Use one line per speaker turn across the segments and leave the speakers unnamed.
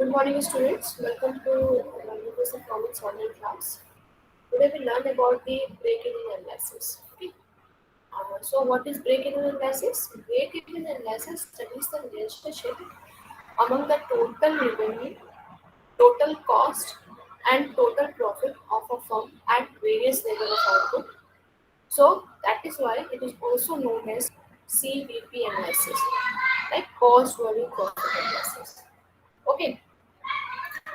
Good morning, students. Welcome to Universal Economics online class. Today we learn about the break-even analysis. Okay. What is break-even analysis? Break-even analysis studies the relationship among the total revenue, total cost, and total profit of a firm at various levels of output. So that is why it is also known as CVP analysis, like cost value profit analysis. Okay.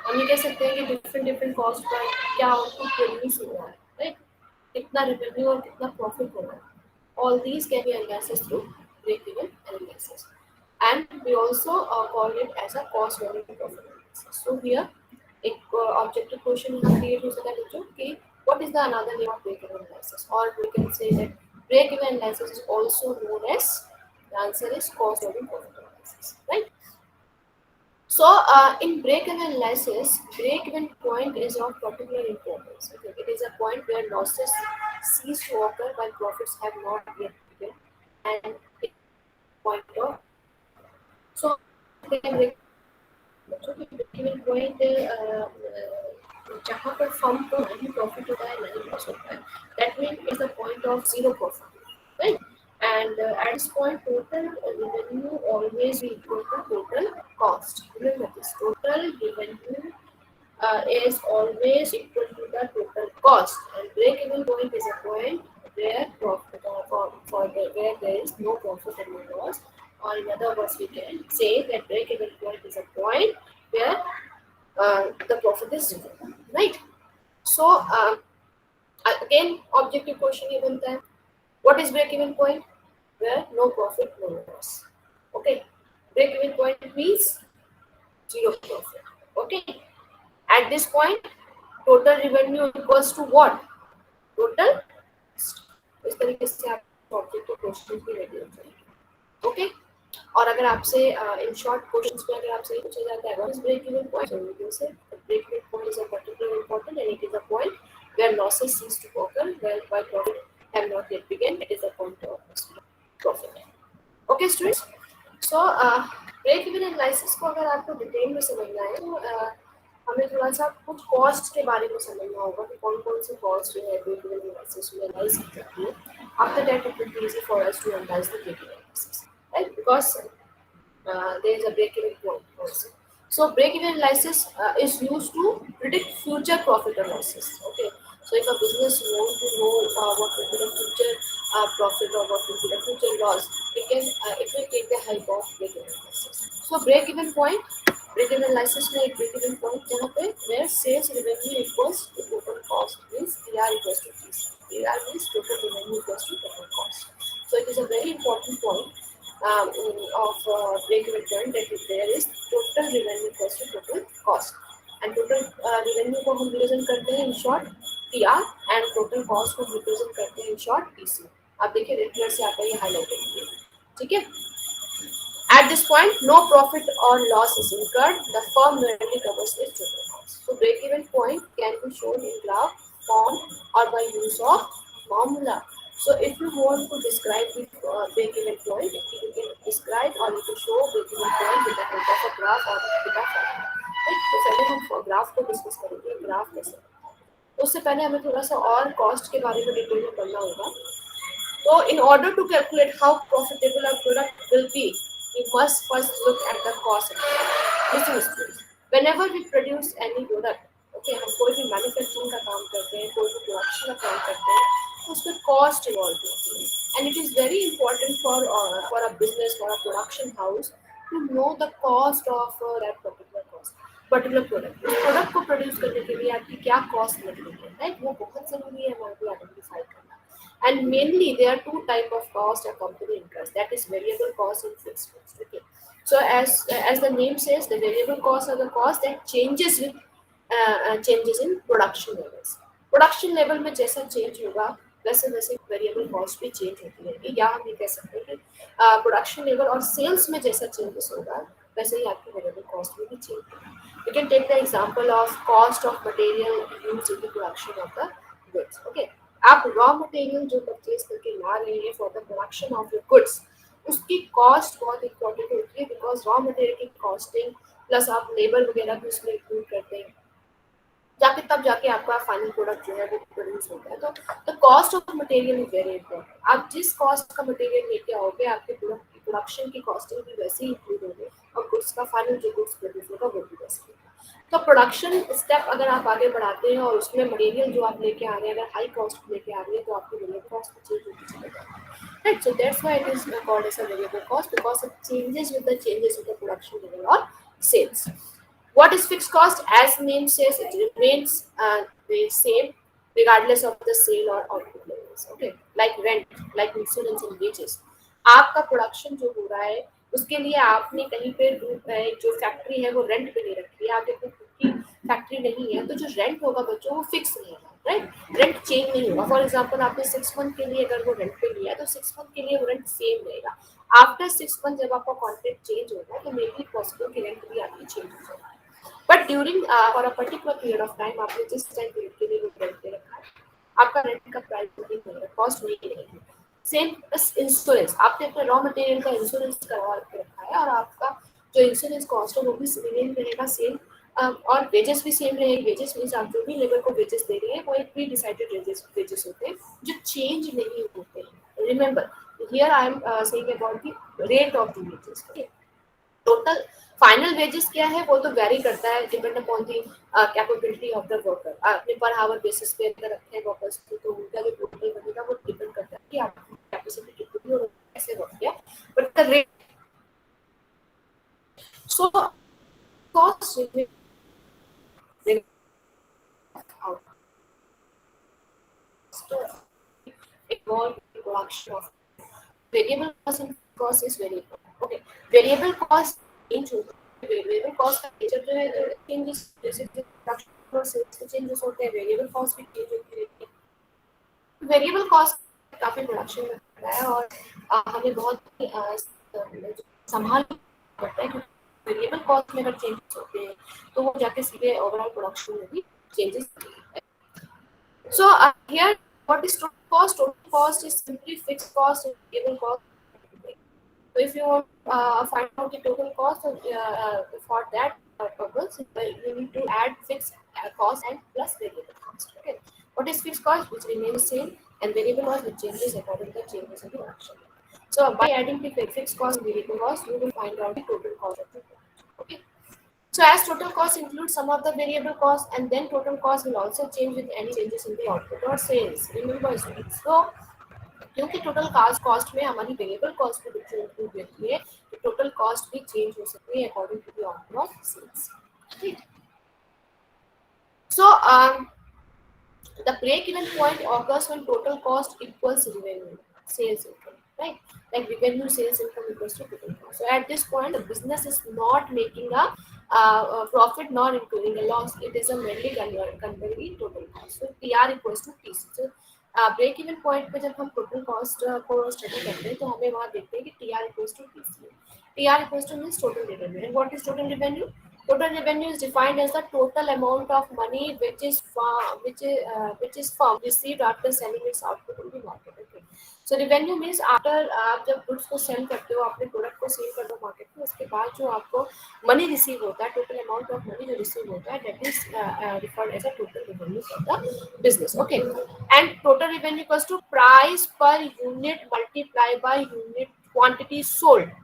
हम ये कह सकते हैं कि different different cost per क्या output produce हो रहा है, राइट? कितना रेवेन्यू और कितना प्रॉफिट हो रहा है. All these can be analyzed through break-even analysis, and we also call it as a cost value profit analysis. So here, एक objective question create हो सकता है बच्चों कि what is the another name of break-even analysis, or we can say that break-even analysis is also known as, the answer is cost value profit analysis, right? In break-even analysis, break-even point is of particular importance. Okay? It is a point where losses cease to occur while profits have not yet begun, and it point of so break-even point जहाँ पर firm को नहीं profit होता है नहीं loss होता है, that means it's the point of zero profit, right? And at this point, total revenue always be equal to total cost. Remember this: total revenue is always equal to the total cost, and break-even point is a point where profit where there is no profit and no loss. Or in other words, we can say that break-even point is a point where the profit is zero, right? So again, objective question ये बनता है, what is break-even point? Where no profit, no loss. Okay, break-even point means zero profit. Okay, at this point, total revenue equals to what? Total. इस तरीके से आप objective question भी ready हो जाएंगे. ओके, और अगर आपसे इन शॉर्ट क्वेश्चंस में अगर आपसे पूछा जाता है what is break even point, so you can say break even point is a particular important and it is a point where losses cease to occur while profit have not yet begun. It is a point of profit. Okay students, so break even analysis को अगर आपको detail में समझना है तो हमें थोड़ा सा कुछ कॉस्ट के बारे में समझना होगा कि कौन कौन से कॉस्ट जो है ब्रेक इवन एनालिसिस में एनालाइज की जाती है. After that it will be easy for us to analyse the break even analysis, right? Because there is a break-even point also. So break-even analysis is used to predict future profit or losses. Okay, so if a business wants to know what will be the future profit or what will be the future loss, it will take the help of break-even analysis. So break-even point, break-even analysis में एक break-even point जहाँ पे where sales revenue equals to total cost means TR equals to TC. TR means total revenue equals to total cost. So it is a very important point of break-even point that there is total revenue equals to total cost, and total revenue को हम represent करते हैं in short TR and total cost को represent करते हैं in short TC. आप देखिए red colour से आपका ये हाईलाइटेड है, ठीक है? At this point, no profit or loss is incurred. The firm merely covers its total cost. So break-even point can be shown in graph form or by use of formula. So if you want to describe the break-even point, you can describe or you can show break-even point with the help of a graph or with a formula. Right? तो पहले हम graph को discuss करेंगे. Graph कैसे? उससे पहले हमें थोड़ा सा और कॉस्ट के बारे में डिटेल में पढ़ना होगा. So in order to calculate how profitable a product will be, we must first look at the cost. Listen students, whenever we produce any product, okay, हम कोई भी मैन्युफैक्चरिंग का काम करते हैं, कोई भी प्रोडक्शन का काम करते हैं, तो उसमें कॉस्ट इन्वॉल्व होती है. And it is very important for a business, for a production house to know the cost of that particular product. उस प्रोडक्ट को प्रोड्यूस करने के लिए आपकी क्या कॉस्ट लगेगी, राइट? वो बहुत जरूरी है हमारे को आइडेंटिफाई करना. And mainly there are two type of cost a company incurs, that is variable cost and fixed cost. Okay, so as the name says, the variable costs are the cost that changes with changes in production levels. Production level में जैसा change होगा वैसे वैसे variable cost भी change होती है, या हम ये कह सकते हैं कि production level और sales में जैसा changes होगा वैसे ही आपकी variable cost में भी change होगा. You can take the example of cost of material used in the production of the goods. Okay, आप रॉ मटेरियल जो परचेज करके ला रहे हैं for the production of your goods, उसकी कॉस्ट बहुत इंपॉर्टेंट होती है बिकॉज रॉ मटेरियल की कॉस्टिंग प्लस आप लेबर वगैरह भी उसमें इंक्लूड करते हैं, जाके तब जाके आपका फाइनल प्रोडक्ट जो है वो प्रोड्यूस होता है। तो the cost of material is very important. आप जिस कॉस्ट का मटेरियल लेके आओगे आपके प्रोडक्ट की प्रोडक्शन की कॉस्टिंग भी वैसे ही इंक्लूड होगी, और गुड्स का फाइनल जो गुड्स प्रोड्यूस होगा वो भी वैसे ही। तो प्रोडक्शन स्टेप अगर आप आगे बढ़ाते हैं और उसमें मटेरियल जो आप लेके आ रहे हैं अगर हाई कॉस्ट लेके आ रहे हैं तो आपकी वेरिएबल कॉस्ट भी चेंज होती चलेगा, right? So that's why it is called as a variable cost, because it changes with the changes in the production level or sales. What is fixed cost? As name says, it remains the same regardless of the sale or output levels. Okay, like rent, like insurance and wages. आपका production जो हो रहा है उसके लिए आपने कहीं पे जो फैक्ट्री है वो रेंट पे ले रखी है, आपके खुद की फैक्ट्री नहीं है, तो जो रेंट होगा बच्चों वो फिक्स रहेगा, राइट? रेंट चेंज नहीं होगा। फॉर एग्जांपल आपने 6 मंथ के लिए अगर वो रेंट पे लिया है तो 6 मंथ के लिए वो रेंट सेम रहेगा। आफ्टर 6 मंथ जब आपका कॉन्ट्रैक्ट चेंज होगा तो मे बी पॉसिबल कि रेंट भी आपकी चेंज हो जाएगा, but during for a particular period of time आपने जिस टाइम पीरियड के लिए वो रेंट पे रखा है आपका रेंट का प्राइस नहीं रहेगा, कॉस्ट नहीं रहेगी। सेम बस इंश्योरेंस, आपने अपने रॉ मटेरियल का इंश्योरेंस करवा के रखा है और आपका जो इंश्योरेंस कॉस्ट है वो भी रिमेन रहेगा सेम, और वेजेस भी सेम रहेगी। वेजेस मीन्स आप जो भी लेबर को वेजेस दे रहे हैं वो एक प्री डिसाइडेड वेजेस होते हैं जो चेंज नहीं होते हैं। Remember here I am saying about the rate of the wages. Total final wages क्या है वो तो वेरी करता है, depend upon the capability of the worker. अपने पर आवर बेसिस पे अगर रखते हैं वर्कर्स को तो उनका जो टोटल बनेगा वो डिपेंड करता है कि आपकी कैपेसिटी कितनी है और कैसे वर्क किया। But the rate so cost involved in production of variable cost and cost is very important. Okay, variable cost change होगा, variable cost का nature जो है changes, जैसे production और sales के changes होते हैं वेरिएबल कॉस्ट भी चेंज होती रहती है। वेरिएबल कॉस्ट काफी प्रोडक्शन में होता है और हमें बहुत संभाल पड़ता है क्योंकि वेरिएबल कॉस्ट में अगर चेंजेस होते हैं तो वो जाके सीधे ओवरऑल प्रोडक्शन में भी changes. So here, what is total cost? Total cost is simply fixed cost and variable cost. So if you want find out the total cost, for that purpose, you need to add fixed cost and plus variable cost. Okay. What is fixed cost? Which remains same, and variable cost which changes according to the changes in the production. So by adding the fixed cost and variable cost, you will find out the total cost of the product. Okay. So as total cost includes some of the variable cost and then total cost will also change with any changes in the output or sales. Remember students. So क्योंकि total cost में हमारी variable cost भी include रहती है तो total cost भी change हो सकती है according to the output of sales. ठीक, so the break-even point occurs when total cost equals revenue, sales income, right? Like revenue, sales income equals to total cost. So at this point, the business is not making a profit nor incurring a loss. It is a merely converting total cost. So PR equals to TC. So break even point पे जब हम total cost को study करते हैं तो हमें वहाँ देखते हैं कि T R equals to T C. T R equals to means total revenue, and what is total revenue? Total revenue is defined as the total amount of money which is firm received after selling its output in the market. Okay. So revenue means after आप जब goods को sell करते हो, अपने product को sell करते हो market में, उसके बाद जो आपको money receive होता है, total amount of money जो receive होता है, that is referred as a total revenue for the business. Okay. And total revenue equals to price per unit multiplied by unit quantity sold.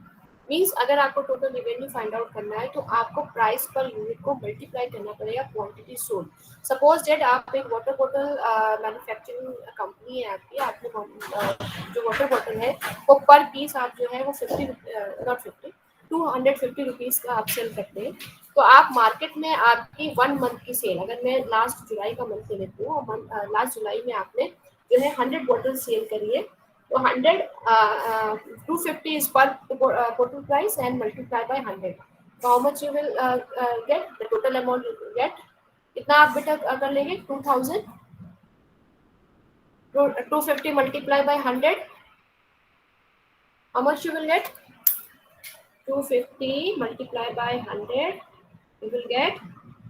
Means अगर आपको total revenue find out करना है तो आपको price per unit को multiply करना पड़ेगा quantity sold. Suppose date आप एक वाटर बॉटल मैन्युफैक्चरिंग कंपनी है आपकी, आपने जो वाटर बॉटल है वो पर पीस आप जो है वो 50 नॉट 50 250 रुपीज़ का आप सेल करते हैं। तो आप मार्केट में आपकी 1 मंथ की सेल, अगर मैं लास्ट जुलाई का मंथ ले लेती हूँ, लास्ट जुलाई में आपने जो है 100 बॉटल सेल करी है, तो 250 is per total price and multiply by 100. So how much you will get? The total amount you will get. कितना आप बेटा कर लेंगे? 2000. 250 multiply by 100. How much you will get? 250 multiply by 100. You will get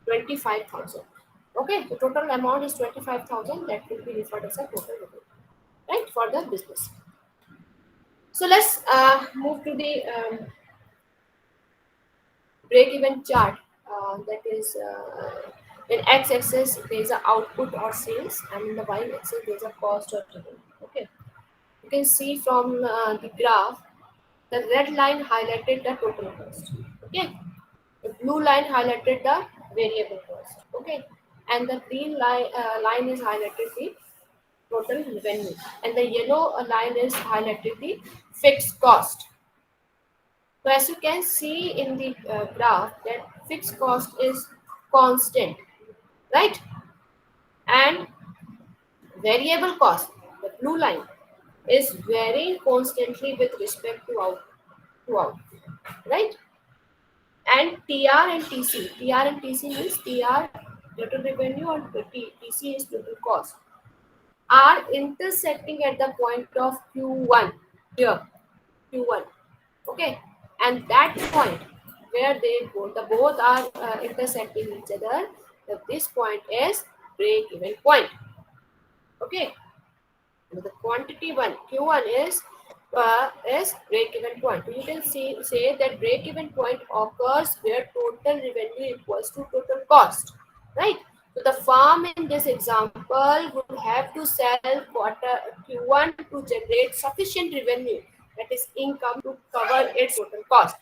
25,000. Okay, the total amount is 25,000. That will be referred as a total revenue, right, for the business. So let's move to the break-even chart. That is, in x-axis there is a output or sales, and in the y-axis there is a cost or revenue. Okay, you can see from the graph, the red line highlighted the total cost. Okay, the blue line highlighted the variable cost. Okay, and the green line is highlighted the total revenue, and the yellow line is highlighted the fixed cost. So as you can see in the graph, that fixed cost is constant, right? And variable cost, the blue line, is varying constantly with respect to out, right? And TR and TC, TR and TC means TR total revenue or TC is total cost, are intersecting at the point of Q1 here, Q1. Okay, and that point where they both the both are intersecting each other, this point is break even point. Okay, and the quantity one q1 is break even point. You can say that break even point occurs where total revenue equals to total cost, right? So the farm in this example would have to sell quarter q1 to generate sufficient revenue, that is income, to cover its total cost.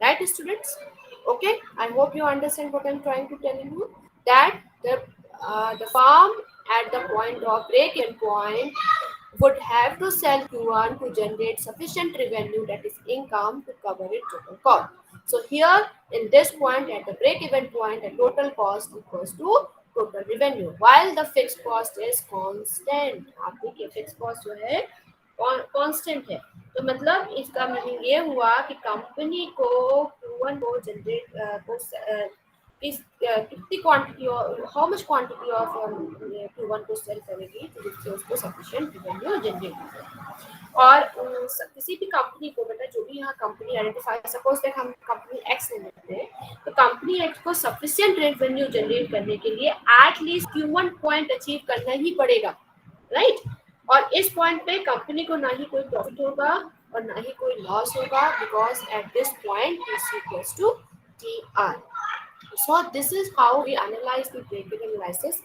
Right, students? Okay, I hope you understand what I'm trying to tell you. That the farm at the point of break-even point would have to sell Q1 to generate sufficient revenue, that is income, to cover its total cost. So here in this point at the break-even point, the total cost equals to total revenue, while the fixed cost is constant. आप देखिए fixed cost जो है constant है, तो मतलब इसका meaning ये हुआ कि कंपनी को Q1 को जनरेट को इस कितनी quantity, how much quantity of Q1 को सेल करेगी तो जिससे उसको सफिशिएंट रेवेन्यू जनरेट हो जाए। और किसी भी कंपनी को, बेटा जो भी यहाँ कंपनी आइडेंटिफाई, सपोज दैट हम कंपनी एक्स ले लेते हैं, तो कंपनी एक्स को सफिशिएंट रेवेन्यू जनरेट करने के लिए एटलीस्ट Q1 पॉइंट अचीव करना ही पड़ेगा, राइट? और इस पॉइंट पे कंपनी को ना ही कोई प्रॉफिट होगा और ना ही कोई लॉस होगा, because at this point is equals to TR. So this is how we analyze the break-even analysis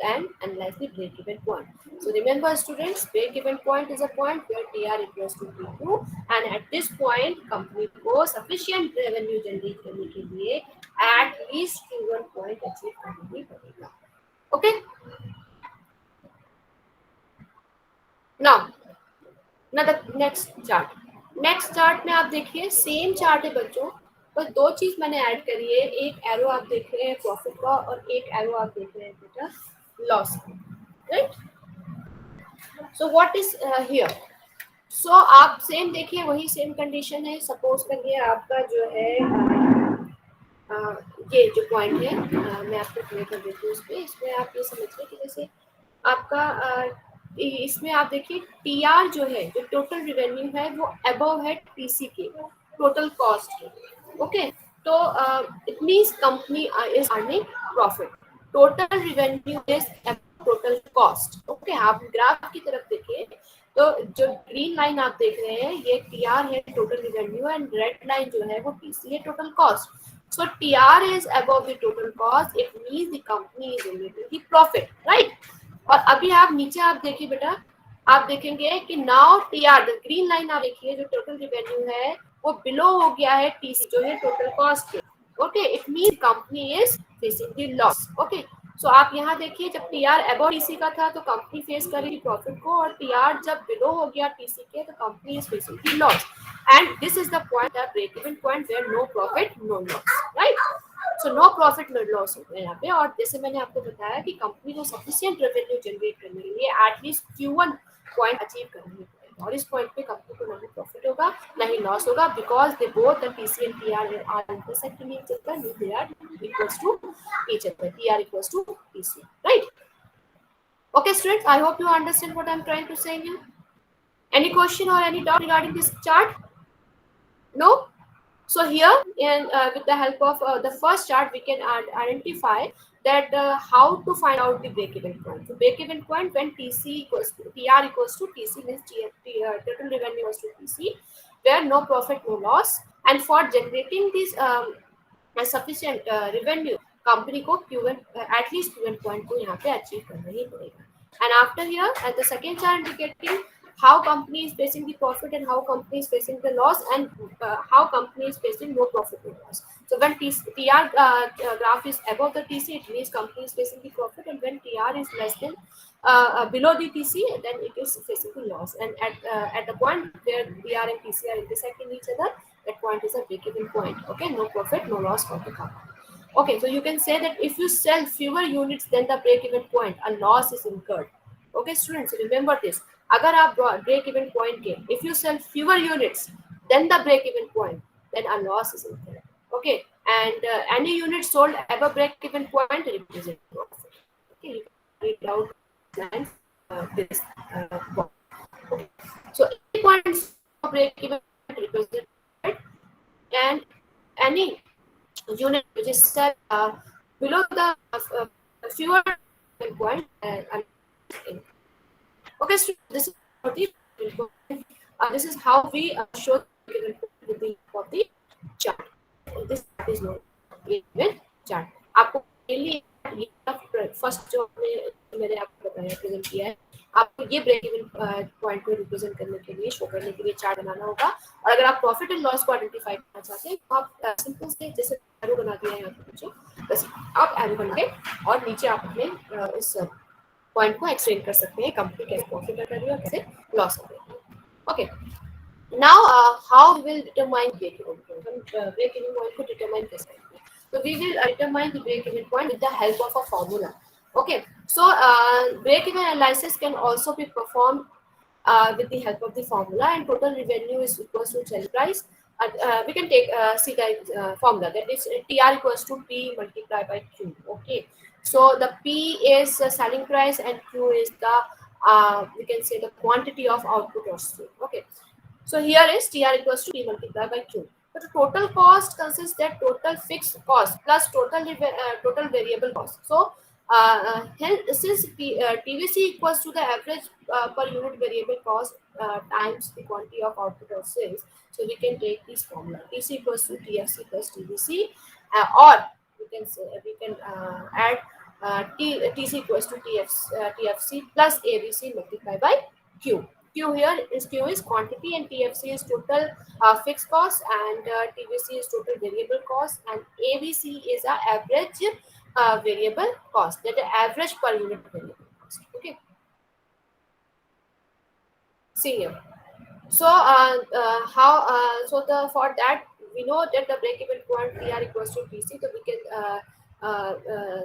and analyze the break-even point. So remember students, break-even point is a point where TR equals to T2, and at this point company को sufficient revenue generate करने के लिए at least Q1 point achieve करना ही पड़ेगा. Okay? Now the next chart में आप देखिए same chart है बच्चों, बस दो चीज मैंने ऐड करी है, एक एरो आप देख रहे हैं प्रॉफिट का और एक एरो आप देख रहे हैं बेटा लॉस का, right? So what is here? So आप सेम देखिए, वही सेम कंडीशन है। सपोज करिए आपका जो है ये जो पॉइंट है, मैं आपको क्लियर कर देती हूँ। इसमें आप ये समझिए कि जैसे आपका इसमें आप देखिए टीआर जो है, जो टोटल रिवेन्यू है, वो अबव है टीसी के टोटल कॉस्ट के। ओके, तो it means company is earning profit, total revenue is total cost. Okay, आप ग्राफ की तरफ देखिए तो जो ग्रीन लाइन आप देख रहे हैं ये टीआर है total revenue, and red line जो है वो टीसी है total cost. So TR is above the total cost. It means the company is generating the profit, right? और अभी आप नीचे आप देखिए बेटा, आप देखेंगे कि now TR, the green line आप देखिए, जो टोटल रिवेन्यू है वो बिलो हो गया है TC जो है टोटल कॉस्ट के। Okay, it mean company is facing the loss. Okay, so आप यहाँ देखिए जब TR अबव TC का था तो कंपनी फेस करेगी प्रॉफिट को, और TR जब बिलो हो गया TC के तो company is facing the loss. And this is the point, the break-even point, where no profit, no loss, right? So no profit, no loss होता है यहाँ पे। और जैसे मैंने आपको बताया कि कंपनी को सफिशिएंट रेवेन्यू जनरेट करने के लिए एटलीस्ट Q1 पॉइंट अचीव करना ही पड़ेगा, और इस पॉइंट पे कंपनी को ना ही प्रॉफिट होगा ना ही लॉस होगा, because they both the TC and TR are intersecting each other, they are equals to each other, TR equals to TC, right? Okay students, I hope you understand what I'm trying to say here. Any question or any doubt regarding this chart? No? So here, with the help of the first chart, we can identify that how to find out the break-even point. So break-even point when TC equals to TR equals to TC, means total revenue equals to TC, where no profit, no loss, and for generating this sufficient revenue, company को Q1 at least Q1 point को यहाँ पे achieve करना ही पड़ेगा. And after here, at the second chart indicating how company is facing the profit and how company is facing the loss, and how company is facing no profit or loss. So when TR graph is above the TC, it means company is facing the profit, and when TR is less than below the TC, then it is facing the loss. And at the point where TR and TC are intersecting each other, that point is a break-even point. Okay, no profit, no loss for the company. Okay, so you can say that if you sell fewer units than the break-even point, a loss is incurred. Okay, students, remember this. अगर आप break-even point के, if you sell fewer units than the break-even point, then a loss is incurred. Okay, and any unit sold above break-even point represents profit. Okay, you can read out lines this point. Okay, so any points of break-even point represent profit, and any unit which is set below the fewer point. Okay, so this is for the this is how we show the with the of the chart. This is known break-even chart. आपको mainly first जो मैंने आपको बताया present किया है, आपको ये break even point को रिप्रेजेंट करने के लिए, शो करने के लिए चार्ट बनाना होगा. और अगर आप प्रॉफिट एंड लॉस को आइडेंटिफाई करना चाहते हैं तो आप सिंपल से जैसे एरो बना दिया है यहाँ पे नीचे, बस आप एरो बना के और नीचे आप अपने इस पॉइंट को एक्सप्लेन कर सकते हैं कंपनी कैसे प्रॉफिट कर रही है और कैसे लॉस कर रही है. Okay, now how we will determine break-even point. Break-even point को determine कैसे करेंगे? So we will determine the break-even point with the help of a formula. Okay, so break-even analysis can also be performed with the help of the formula, and total revenue is equals to selling price. We can take see the formula, that is TR equals to P multiplied by Q. Okay, so the P is selling price and Q is the we can say the quantity of output or sale. Okay, so here is TR equals to P multiplied by Q. But the total cost consists that total fixed cost plus total variable cost. So since TVC equals to the average per unit variable cost times the quantity of output or sales, so we can take this formula: TC equals to TFC plus TVC, or we can say we can add TC equals to TFC plus ABC multiplied by Q. Q here is Q is quantity and TFC is total fixed cost, and TVC is total variable cost, and ABC is a average variable cost, that is average per unit variable cost. Okay, see here. So for that we know that the break-even point TR equals to TC, so we can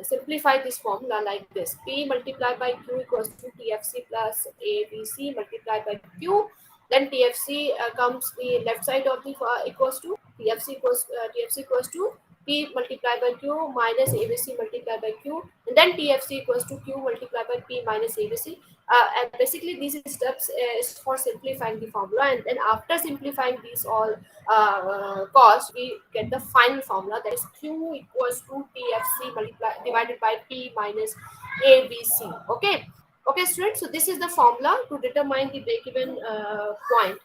simplify this formula like this: P multiplied by Q equals to TFC plus ABC multiplied by Q. Then TFC comes the left side of the equals to TFC equals to P multiplied by Q minus ABC multiplied by Q, and then TFC equals to Q multiplied by P minus ABC. And basically these steps is for simplifying the formula, and then after simplifying these all costs, we get the final formula, that is Q equals to TFC divided by P minus ABC. Okay, okay students, so this is the formula to determine the break-even point.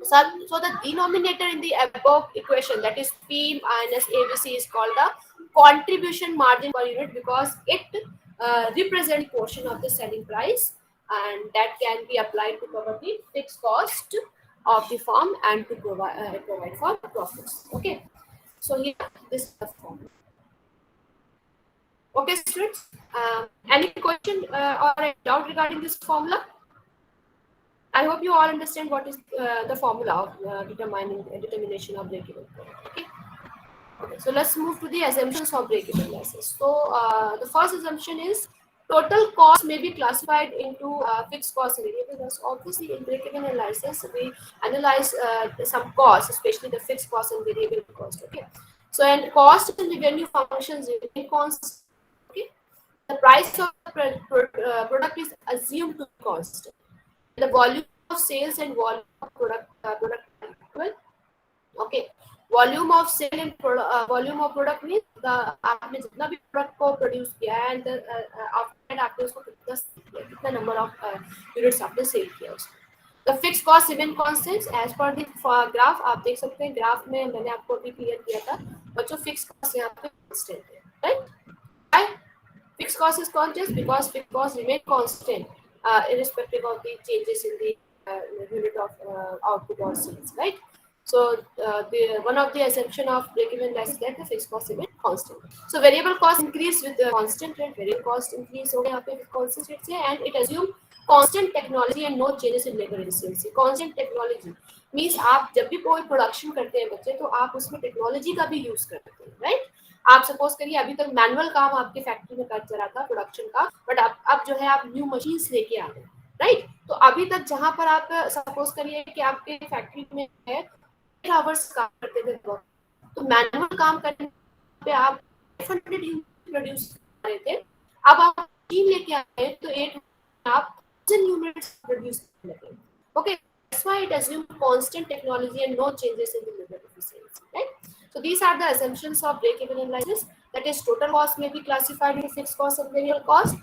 So the denominator in the above equation, that is P minus ABC, is called the contribution margin per unit, because it represents portion of the selling price, and that can be applied to cover the fixed cost of the firm and to provide for profits. Okay, so here this is the formula. Okay students, any question or any doubt regarding this formula? I hope you all understand what is the formula of determination of break-even point. Okay. Okay, so let's move to the assumptions of break-even analysis. So the first assumption is total cost may be classified into fixed cost and variable cost. Obviously, in break-even analysis, we analyze some costs, especially the fixed cost and variable cost. Okay, so and cost and revenue functions remain constant. Okay, the price of the product is assumed to be constant. The volume of sales and volume of product equal. Okay, volume of sale and volume of product means the आपने जितना भी product को produce किया है, and after उसको कितना number of units आपने sale किया उसको. The fix cost remain constant as per the graph. आप देख सकते हैं ग्राफ में मैंने आपको अभी क्लियर किया था, बच्चों फिक्स कॉस्ट यहाँ पे कांस्टेंट है, right. Fixed cost is constant because fixed cost remain constant irrespective of the changes in the unit of output or sales, right? So the one of the assumption of break-even is that the fixed cost remain constant. So variable cost increase with the constant rate. Variable cost increase हो गया यहाँ पे with constant rate से, and it assume constant technology and no changes in labor efficiency. Constant technology means आप जब भी कोई production करते हैं बच्चे, तो आप उसमें टेक्नोलॉजी का भी यूज करते हैं, राइट। आप सपोज करिए अभी तक मैनुअल काम आपके फैक्ट्री में कर रहा था प्रोडक्शन का, बट अब जो है आप न्यू मशीन्स लेके आ गए, राइट। तो अभी तक जहां पर आप सपोज करिए कि आपके फैक्ट्री में है 8 आवर्स काम करते थे, तो मैनुअल काम करने पे आप 500 यूनिट प्रोड्यूस कर रहे थे, अब आप मशीन लेके आए तो 8 आप 1000 यूनिट्स प्रोड्यूस करने लगे। Okay, that's why it assumes constant technology and no changes in the labor efficiency, right? So these are the assumptions of break-even analysis. That is, total cost may be classified into fixed cost and variable cost.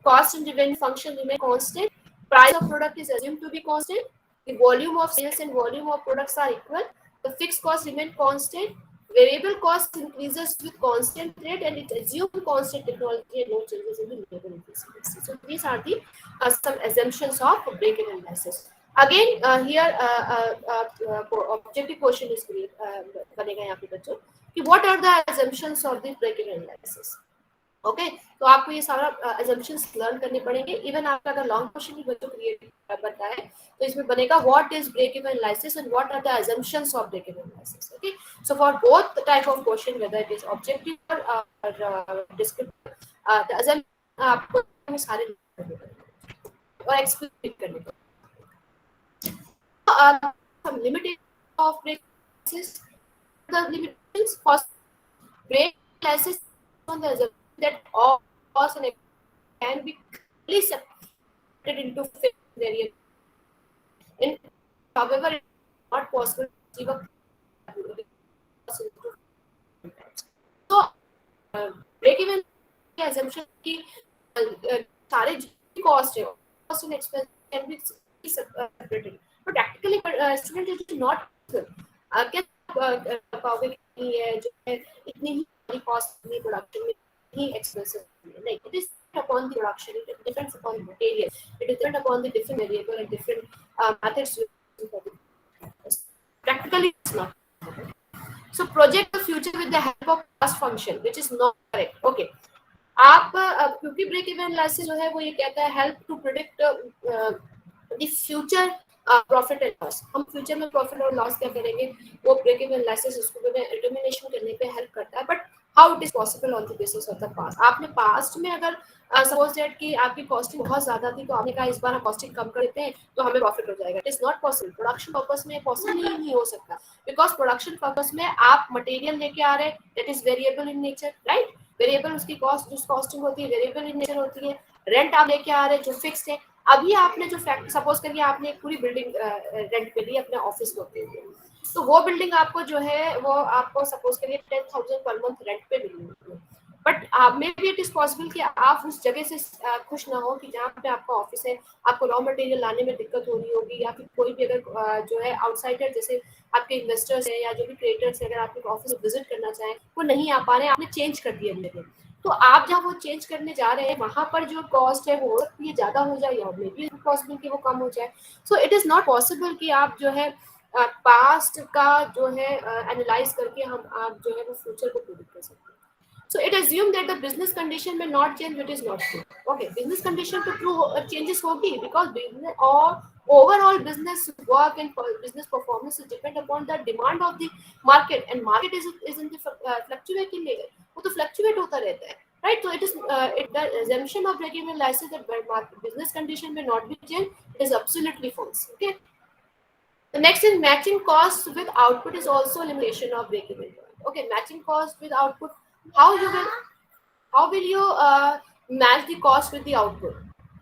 Cost and revenue function remain constant. Price of product is assumed to be constant. The volume of sales and volume of products are equal. The fixed cost remain constant. Variable cost increases with constant rate, and it assumes constant technology and no changes in the labor efficiency. So these are the some assumptions of break-even analysis. Again, here objective question is बनेगा यहाँ पे बच्चों कि what are the assumptions of the break-even analysis. Okay तो आपको ये सारा assumptions learn करने पड़ेंगे। इवन आपका अगर लॉन्ग क्वेश्चन भी बच्चों क्रिएट बनता है तो इसमें बनेगा what is break even analysis and what are the assumptions of break even analysis. Okay so for both type of question whether it is objective और डिस्क्रिप्टिव, द assumption आपको सारे करने पड़ेंगे और एक्सप्लेन करने पड़ेंगे। Some limitations of break analysis. The limitations for break analysis on the assumption that all costs and expenses can be clearly separated into fixed variable. In however, it is not possible to achieve a so break-even assumption कि सारे जितने cost है, cost and expense can be separated. But practically, student it is not possible. क्या पाओगे कि ये जो है इतनी ही cost इतनी production में ही expenses नहीं, it is upon the production, it depends upon the material, it depends upon the different variable and different methods. Practically, it's not. So project the future with the help of cost function, which is not correct. Okay. आप क्योंकि break even analysis जो है वो ये कहता है help to predict the future profit and loss. हम future में प्रॉफिट और लॉस क्या करेंगे वो ब्रेक इवन एनालिसिस उसको डिटरमिनेशन करने पे हेल्प करता है। But how it is possible on the basis of the past. आपने पास्ट में अगर सपोज दैट कि आपकी कॉस्टिंग बहुत ज्यादा थी तो आपने कहा इस बार हम कॉस्टिंग कम कर देते हैं तो हमें प्रॉफिट हो जाएगा। It is not possible. Production purpose में पॉसिबल ही नहीं हो सकता बिकॉज प्रोडक्शन पर्पस में आप मटेरियल लेके आ रहे हैं that is variable in nature, right. Variable उसकी कॉस्ट जो कॉस्टिंग होती है वेरिएबल इन नेचर होती है। रेंट आप लेके आ रहे हैं जो फिक्स्ड है। अभी आपने जो फैक्ट सपोज करिए आपने एक पूरी बिल्डिंग रेंट पे ली अपने ऑफिस में होते हुए, तो वो बिल्डिंग आपको जो है वो आपको सपोज करिए 10,000 पर मंथ रेंट पे मिली। But may be it is possible कि आप उस जगह से खुश ना हो कि जहाँ पे आपका ऑफिस है, आपको रॉ मटेरियल लाने में दिक्कत हो रही होगी, या फिर कोई भी अगर जो है आउटसाइडर जैसे आपके इन्वेस्टर्स हैं या जो भी क्रिएटर्स हैं अगर आपके ऑफिस विजिट करना चाहें वो नहीं आ पा रहे हैं, आपने चेंज कर दिया जगह, तो आप जहाँ वो चेंज करने जा रहे हैं वहां पर जो कॉस्ट है वो हो सकती है ज्यादा हो जाए या मे बी पॉसिबल कि वो कम हो जाए। So it is not possible कि आप जो है पास्ट का जो है एनालाइज करके हम आप जो है वो फ्यूचर को प्रेडिक्ट कर सकते हैं। So it assumed that the business condition may not change, which is not true. Okay, business condition to true changes होगी because business or overall business work and business performance is depend upon the demand of the market, and market is in the fluctuating nature. वो तो fluctuate होता रहता है, right? So it is the assumption of break-even license that business condition may not be changed is absolutely false. Okay. The next is matching cost with output is also a limitation of break-even point. Okay, matching cost with output. How will you match the cost with the output?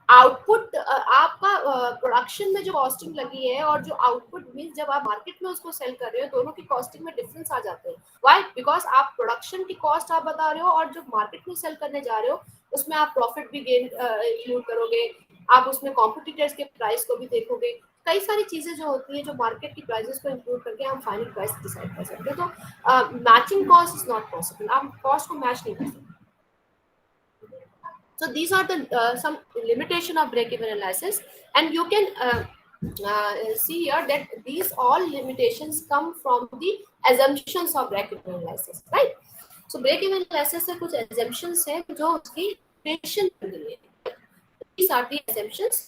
Output आपका production में जो costing लगी है और जो output means जब आप market में उसको सेल कर रहे हो दोनों की कॉस्टिंग में डिफरेंस आ जाते हैं। व्हाई? बिकॉज आप प्रोडक्शन की कॉस्ट आप बता रहे हो और जो मार्केट में सेल करने जा रहे हो उसमें आप प्रॉफिट भी गेन इंक्लूड करोगे, आप उसमें कॉम्पिटिटर्स के प्राइस को भी देखोगे, कई सारी चीजें जो होती है जो मार्केट की प्राइसेस को इंक्लूड करके हम फाइनल प्राइस डिसाइड कर सकते हैं। तो matching cost is not possible, आप कॉस्ट को मैच नहीं कर सकते। So these are the some limitation of break-even analysis, and you can see here that these all limitations come from the assumptions of break-even analysis, right? So break-even analysis से कुछ assumptions है जो उसकी limitation बन गई है. These are the assumptions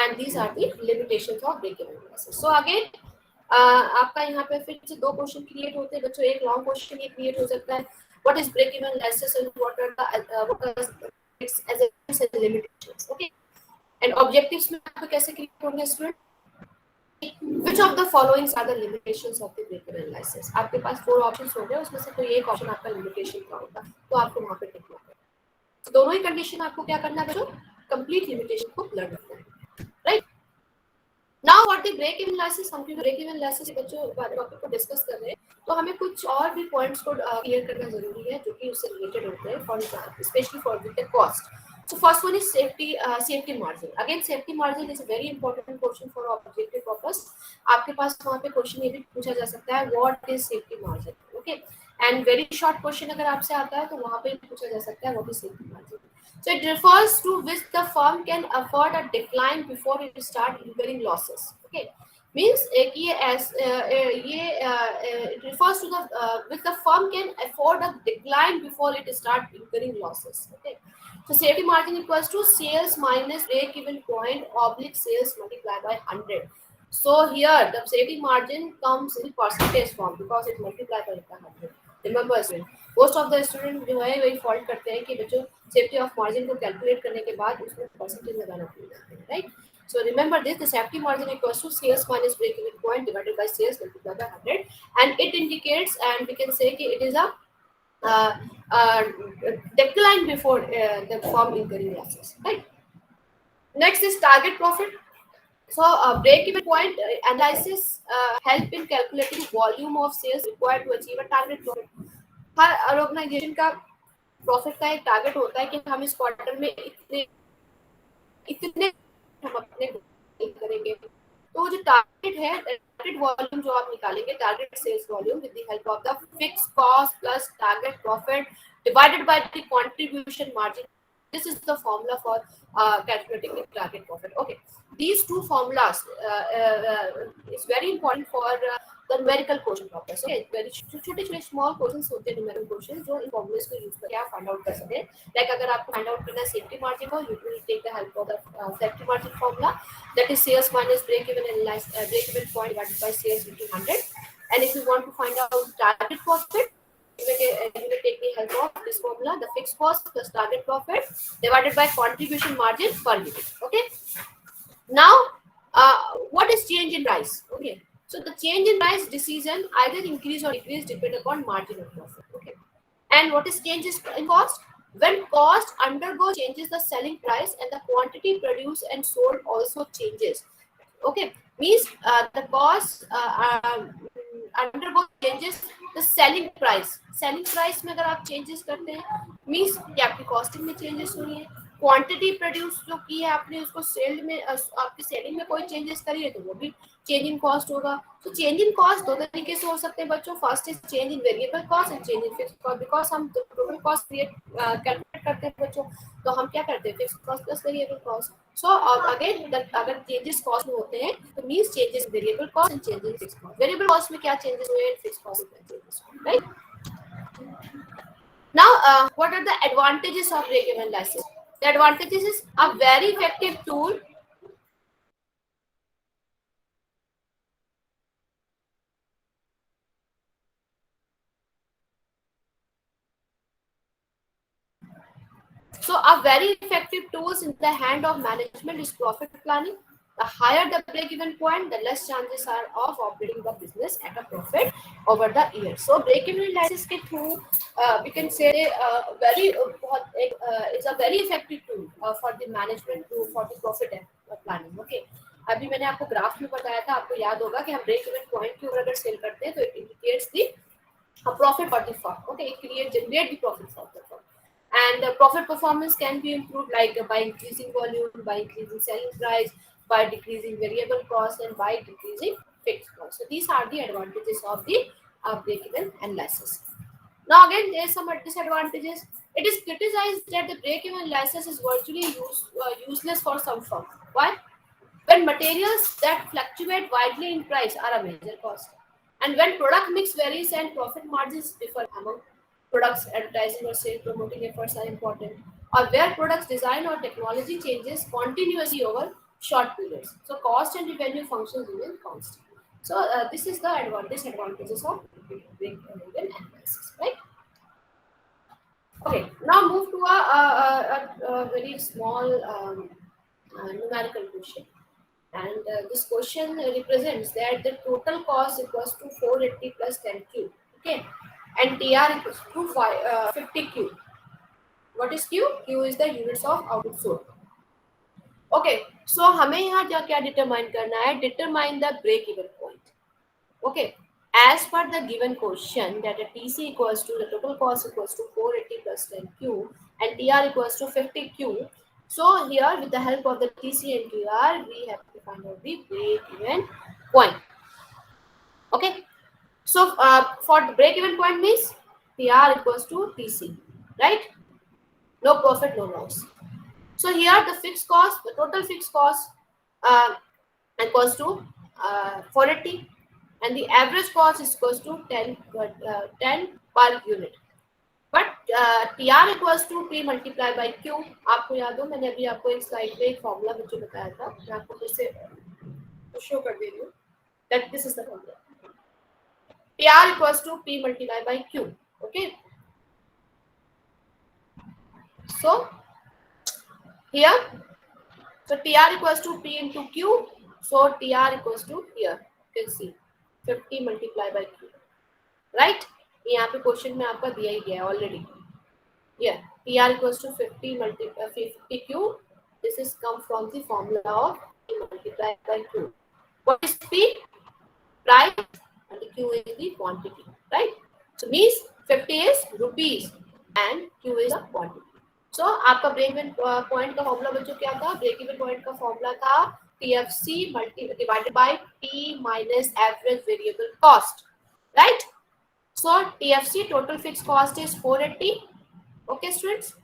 and these are the limitations of break-even analysis. So again आपका यहाँ पे फिर से दो क्वेश्चन क्रिएट होते हैं बच्चों. एक लॉन्ग क्वेश्चन ये क्रिएट हो सकता है, what is break-even analysis and what are the its assumptions and limitations. Okay, and objectives में आपको कैसे क्रिएट होंगे student? Which of the following are the limitations of the break-even analysis? आपके पास 4 options होंगे, उसमें से कोई एक ऑप्शन आपका लिमिटेशन का होगा, तो आपको वहां पे टिक करना है. तो दोनों ही कंडीशन आपको क्या करना है बच्चों? कंप्लीट लिमिटेशन को लर्न करना है, right? Now what the break even analysis, हम ब्रेक इवन एनालिसिस बच्चों टॉपिक को डिस्कस कर रहे हैं, तो हमें कुछ और भी पॉइंट्स को क्लियर करना जरूरी है जो कि उससे रिलेटेड होते हैं, for specially for the cost. So first one is safety margin. Again, safety margin is a very important question for objective purpose. आपके पास वहाँ पे क्वेश्चन ये भी पूछा जा सकता है, what is safety margin? Okay, and very short question अगर आपसे आता है तो वहाँ पे पूछा जा सकता है what is safety margin. So it refers to which the firm can afford a decline before it start incurring losses. Okay, means it refers to the which the firm can afford a decline before it start incurring losses. Okay, so safety margin equals to sales minus break even point oblique sales multiplied by 100. So here the safety margin comes in percentage form because it multiplied by 100. Remember student, most of the student जो है वही fault करते हैं कि बच्चों safety of margin को calculate करने के बाद उसमें परसेंटेज लगाना भूल जाते हैं, right? So remember this, the safety margin equals to sales minus break even point divided by sales multiplied by 100, and it indicates, and we can say that it is a decline before the firm incurring losses, right? Next is target profit. So break-even point analysis help in calculating volume of sales required to achieve a target profit. हर organisation का profit का एक target होता है कि हम इस quarter में इतने इतने हम अपने करेंगे. तो जो टारगेट है, टारगेट वॉल्यूम जो आप निकालेंगे, target sales volume with the help of the fixed cost plus target profit divided by the contribution margin. This is the formula for calculating the target profit. Okay, these two formulas is very important for the numerical quotient purpose. Okay, very छोटे-छोटे small quotients होते हैं numerical quotients जो इन formulas को use करके आप find out कर सकते हैं. Like अगर आपको find out करना है safety margin को, you will take the help of the safety margin formula, that is sales minus break-even point divided by sales into 100. And if you want to find out target profit, you will take the help of this formula, the fixed cost plus target profit divided by contribution margin per unit. Okay, now what is change in price? Okay, so the change in price decision either increase or decrease depend upon margin of profit. Okay, and what is changes in cost? When cost undergoes changes, the selling price and the quantity produced and sold also changes. Okay, means the cost undergo changes, the selling price में अगर आप changes करते हैं means कि आपकी costing में changes हो रही है. क्वांटिटी प्रोड्यूस जो की है आपने उसको सेल में आपकी सेलिंग में कोई चेंजेस करी है तो वो भी चेंज इन कॉस्ट होगा. तो चेंज इन कॉस्ट दो तरीके से हो सकते हैं बच्चों. First is change in variable cost and change in fixed cost. Because हम टोटल कॉस्ट कैलकुलेट करते हैं बच्चों, तो हम क्या करते हैं fixed cost plus variable cost. So again अगर चेंजेस कॉस्ट में होते हैं तो means changes variable cost and change in fixed cost. Variable cost में क्या चेंजेस हुए हैं, फिक्स्ड कॉस्ट में चेंजेस हुए, right? Now, what are the advantages of break-even analysis? The advantages is a very effective tool. So, a very effective tools in the hand of management is profit planning. The higher the break-even point, the less chances are of operating the business at a profit over the year. So, break-even analysis के through we can say it's a very effective tool for the management to for the profit planning. Okay. अभी मैंने आपको graph में बताया था, आपको याद होगा कि हम ब्रेक इवन पॉइंट के ऊपर अगर सेल करते हैं तो it indicates the profit for the firm. Okay, it generate the profit for the firm. And the profit performance can be improved like by increasing volume, by increasing selling price, by decreasing variable cost and by decreasing fixed cost. So these are the advantages of the break-even analysis. Now again, there are some disadvantages. It is criticized that the break-even analysis is virtually useless for some firms. Why? When materials that fluctuate widely in price are a major cost, and when product mix varies and profit margins differ among products, advertising or sales promoting efforts are important, or where products design or technology changes continuously over short periods. So cost and revenue functions remain constant. So this is the disadvantages of break-even analysis, right? Okay, now move to a very small numerical question. And this question represents that the total cost equals to 480 plus 10Q. Okay, and TR equals to 50Q. What is Q? Q is the units of output sold. Okay, so हमें यहाँ क्या determine करना है? Determine the break even point. Okay, as per the given question that a TC equals to the total cost equals to 480 plus 10Q and TR equals to 50Q. So here with the help of the TC and TR we have to find out the break even point. Okay, so for the break even point means TR equals to TC, right? No profit, no loss. So here the fixed cost, the total fixed cost uh, equals to 480 and the average cost is equals to 10 per unit. But TR equals to P multiplied by Q. आपको याद हो मैंने अभी आपको एक slide में एक formula मुझे बताया था मैं आपको फिर से शो कर दे रही हूँ that this is the formula. TR equals to P multiplied by Q. Okay. So here, so TR equals to P into Q. So TR equals to here. You can see 50 multiplied by Q. Right? यहाँ पे question में आपका दिया ही गया है already. Yeah, TR equals to 50Q. This is come from the formula of P multiplied by Q. What is P? Price and the Q is the quantity, right? So means 50 is rupees and Q is the quantity. So आपका break even point का formula बच्चों क्या था? Break even point का formula था TFC divided by P minus average variable cost, right? So TFC total fixed cost is 480. Okay, students,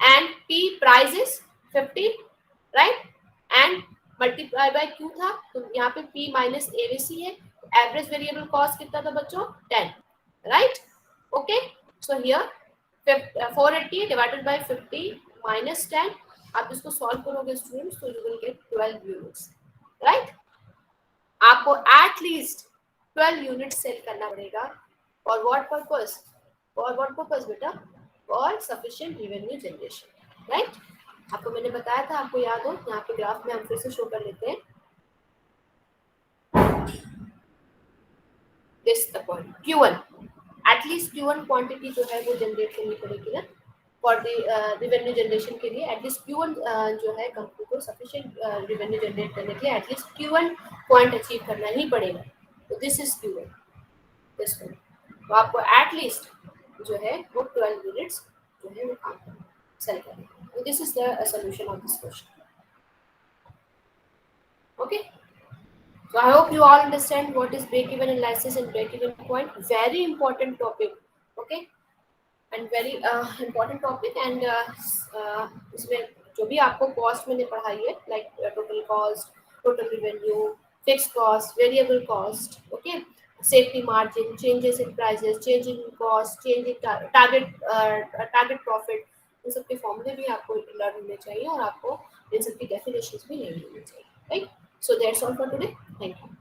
and P price is 50, right? And multiply by Q था तो यहाँ पे P minus ABC है. Average variable cost कितना था बच्चों? 10, right? Okay, so here 480 divided by 50 minus 10. आप इसको सॉल्व करोगे स्टूडेंट्स तो you will get 12 units, right? आपको एटलीस्ट 12 यूनिट्स सेल करना पड़ेगा. For what purpose? For what purpose बेटा? For sufficient revenue generation, right? आपको मैंने बताया था, आपको याद हो, यहाँ पे ग्राफ में हम फिर से शो कर लेते हैं. This the point Q1, at least Q1 quantity जो है वो जनरेट करनी पड़ेगी ना फॉर द रेवेन्यू जनरेशन के लिए. एटलीस्ट Q1 जो है कंपनी को सफिशिएंट रेवेन्यू जनरेट करने के लिए एटलीस्ट Q1 पॉइंट अचीव करना ही पड़ेगा. तो this is Q1, this one. तो आपको एटलीस्ट जो है वो 12 यूनिट्स जो है वो काम सेल करना. So this is the solution of this question. Okay. So I hope you all understand what is break-even analysis and break-even point. Very important topic. Okay. And very important topic. And इसमें जो भी आपको cost मैंने पढ़ाई है, like total cost, total revenue, fixed cost, variable cost. Okay. Safety margin, changes in prices, change in cost, change in target profit. इन सब के फॉर्मूले भी आपको लर्न होने चाहिए और आपको इन सब की डेफिनेशंस भी नहीं होनी चाहिए, right? So that's all for today. Thank you.